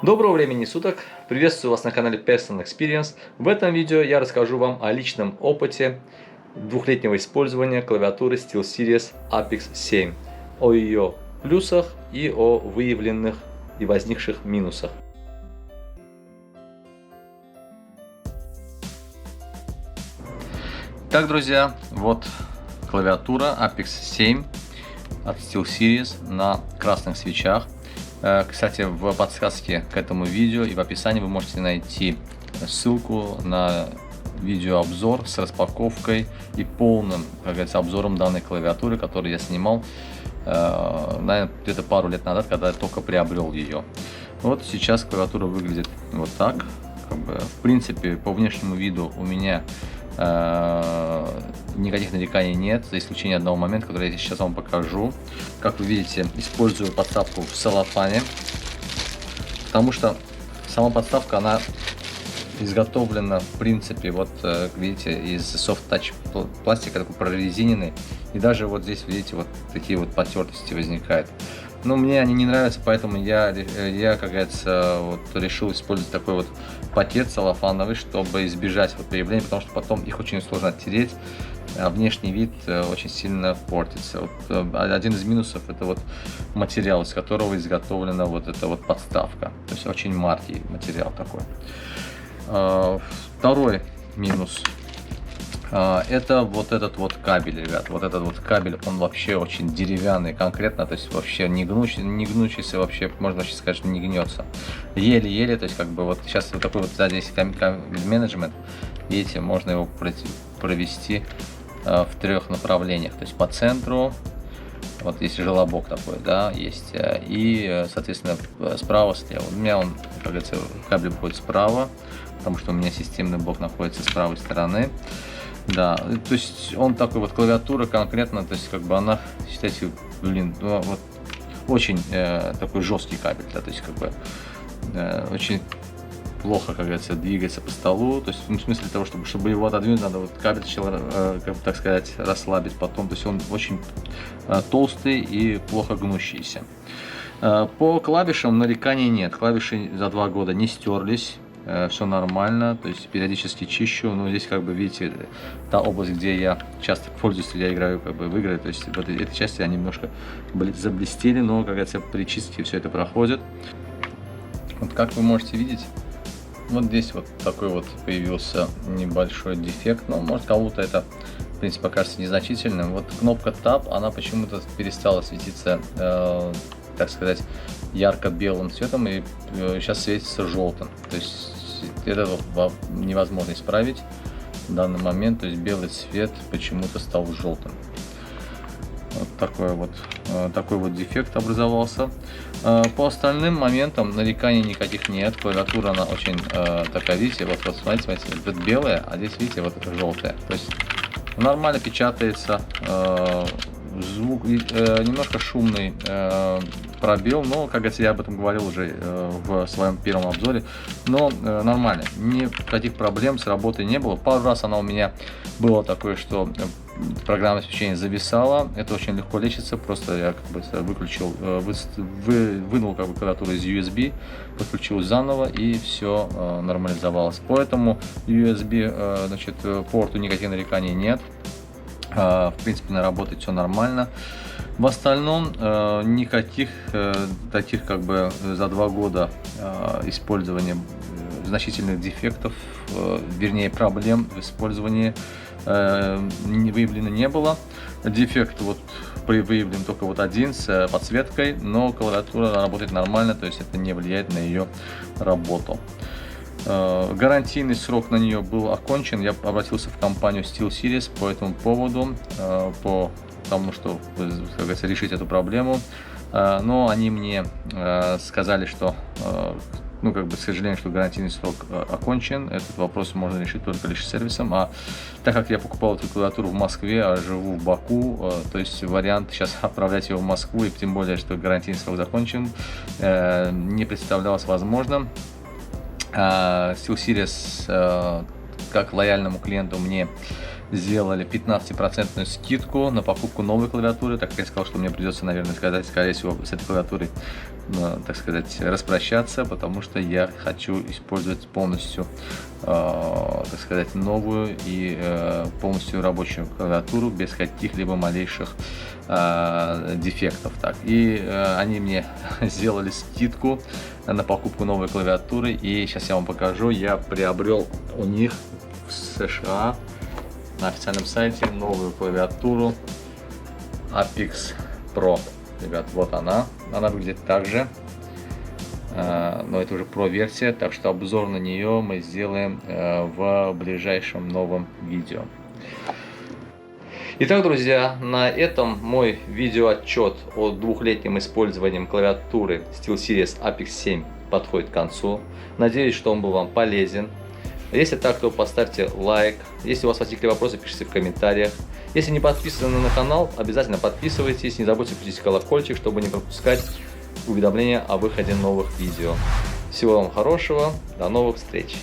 Доброго времени суток! Приветствую вас на канале Personal Experience. В этом видео я расскажу вам о личном опыте двухлетнего использования клавиатуры SteelSeries Apex 7, о ее плюсах и о выявленных и возникших минусах. Так, друзья, вот клавиатура Apex 7 от SteelSeries на красных свечах. Кстати, в подсказке к этому видео и в описании вы можете найти ссылку на видеообзор с распаковкой и полным, как говорится, обзором данной клавиатуры, которую я снимал, наверное, где-то пару лет назад, когда я только приобрел ее. Вот сейчас клавиатура выглядит вот так. В принципе, по внешнему виду у меня никаких нареканий нет, за исключением одного момента, который я сейчас вам покажу. Как вы видите, использую подставку в целлофане, потому что сама подставка, она изготовлена, в принципе, вот видите, из soft touch пластика, такой прорезиненный, и даже вот здесь, видите, вот такие вот потертости возникают. Но мне они не нравятся, поэтому я как говорится, вот решил использовать такой вот пакет целлофановый, чтобы избежать вот появления, потому что потом их очень сложно оттереть, а внешний вид очень сильно портится. Вот, один из минусов — это вот материал, из которого изготовлена вот эта вот подставка, то есть очень маркий материал такой. Второй минус — это вот этот вот кабель, ребят. Вот этот вот кабель, он вообще очень деревянный конкретно, то есть вообще не гнущийся, вообще можно вообще сказать, что не гнется. Еле-еле, то есть как бы вот сейчас вот такой вот сзади есть кабель менеджмент, видите, можно его провести в трех направлениях, то есть по центру, вот есть желобок такой, да, есть, и, соответственно, справа, слева. У меня он, как говорится, кабель будет справа, потому что у меня системный блок находится с правой стороны. Да, то есть он такой вот, клавиатура конкретно, то есть как бы она, считайте, блин, ну, вот очень такой жесткий кабель, да, то есть как бы очень плохо, как говорится, двигается по столу, то есть в смысле того, чтобы его отодвинуть, надо вот кабель сначала, как бы, так сказать, расслабить потом, то есть он очень толстый и плохо гнущийся. По клавишам нареканий нет, клавиши за 2 года не стерлись. Все нормально, то есть периодически чищу, но здесь, как бы видите, та область, где я часто пользуюсь, я играю как бы в игры, то есть в этой части они немножко заблестели, но, как говорится, при чистке все это проходит. Вот как вы можете видеть, вот здесь вот такой вот появился небольшой дефект, но может кому-то это, в принципе, покажется незначительным. Вот кнопка Tab, она почему-то перестала светиться, так сказать, ярко-белым цветом, и сейчас светится желтым. То есть это невозможно исправить в данный момент, то есть белый цвет почему-то стал желтым. Вот такой вот дефект образовался. По остальным моментам нареканий никаких нет. Клавиатура, она очень такая, видите, вот смотрите, это белая, а здесь, видите, вот это желтая. То есть нормально печатается. Звук немножко шумный, пробел, но, как говорится, я об этом говорил уже в своем первом обзоре, но нормально, никаких проблем с работой не было. Пару раз она у меня было такое, что программное обеспечение зависало, это очень легко лечится, просто я как бы выключил, вынул как бы клавиатуру из USB, подключил заново, и все нормализовалось. Поэтому USB, значит, порту никаких нареканий нет. В принципе, работает все нормально. В остальном никаких таких, как бы, за 2 года использования значительных дефектов, вернее проблем в использовании выявлено не было. Дефект вот выявлен только вот один с подсветкой, но клавиатура работает нормально, то есть это не влияет на ее работу. Гарантийный срок на нее был окончен. Я обратился в компанию SteelSeries по этому поводу, по тому, что, как говорится, решить эту проблему. Но они мне сказали, что, ну, как бы, к сожалению, что гарантийный срок окончен. Этот вопрос можно решить только лишь сервисом. А так как я покупал эту клавиатуру в Москве, а живу в Баку, то есть вариант сейчас отправлять ее в Москву, и тем более, что гарантийный срок закончен, не представлялось возможным. SteelSeries, как лояльному клиенту, мне сделали 15% скидку на покупку новой клавиатуры, так как я сказал, что мне придется, наверное, скорее всего, с этой клавиатурой, так сказать, распрощаться, потому что я хочу использовать полностью, так сказать, новую и полностью рабочую клавиатуру без каких-либо малейших дефектов. Так, и они мне сделали скидку на покупку новой клавиатуры, и сейчас я вам покажу. Я приобрел у них в США на официальном сайте новую клавиатуру Apex Pro. Ребят, вот она выглядит так же, но это уже Pro версия, так что обзор на нее мы сделаем в ближайшем новом видео. Итак, друзья, на этом мой видеоотчет о двухлетнем использовании клавиатуры SteelSeries Apex 7 подходит к концу. Надеюсь, что он был вам полезен. Если так, то поставьте лайк. Если у вас возникли вопросы, пишите в комментариях. Если не подписаны на канал, обязательно подписывайтесь. Не забудьте включить колокольчик, чтобы не пропускать уведомления о выходе новых видео. Всего вам хорошего. До новых встреч.